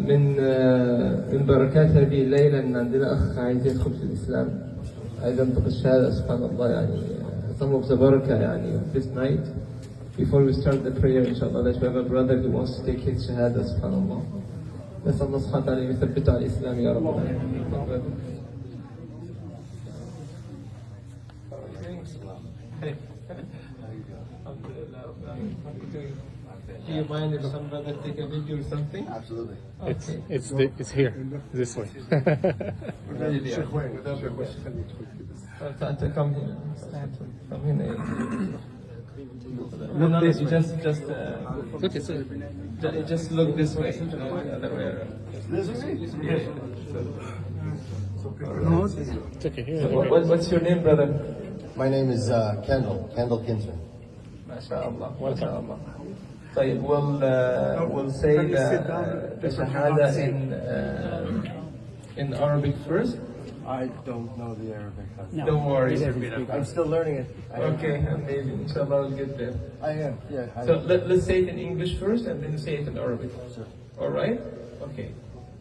من بركات هذه الليلة إن عندنا أخ عايز يدخل في الإسلام، عايز ينطق الشهادة. سبحان الله، يعني some of the بركة يعني this night. Before we start the prayer, inshallah, that we have a brother who wants to take his shahada. سبحان الله. نسأل الله سبحانه وتعالى يثبته على الإسلام يا رب العالمين. Do you mind if some brother take a video or something? Absolutely. Okay. It's here, this way. Come here. Come here. No, you just look this way. The other way around. This is it. It's okay, here. What's your name, brother? My name is Kendall Kinsman. MashaAllah. MashaAllah. طيب, we'll say the shahada in Arabic first. I don't know the Arabic. Don't worry. I'm still learning it. Okay, maybe inshallah we'll get there. I am. Yeah. So let's say it in English first and then say it in Arabic. All right? Okay.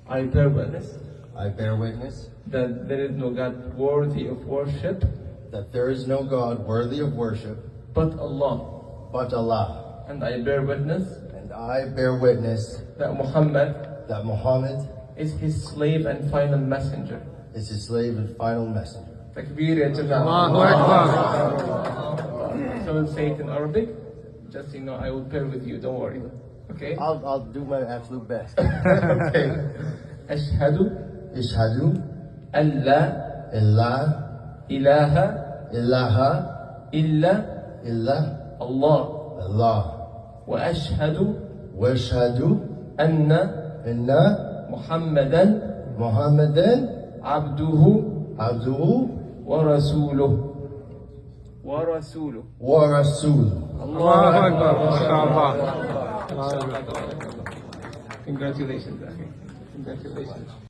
I bear witness I bear witness that there is no God worthy of worship that there is no God worthy of worship but Allah. but Allah. And I bear witness And I bear witness that Muhammad that Muhammad is his slave and final messenger. is his slave and final messenger. Takbir ya jama'a. Allahu Akbar. So we'll say it in Arabic. Just I will bear with you. Don't worry. Okay? I'll do my absolute best. Okay. Ashhadu Ishhadu an la illa ilaha ilaha illa illa Allah. Allah. Wa ashhadu Washhadu anna inna Muhammadan Muhammadan abduhu abduhu wa rasuluh. Wa rasuluh. wa rasuluh. Allahu Akbar. MashaAllah. Congratulations, Akhi. Congratulations.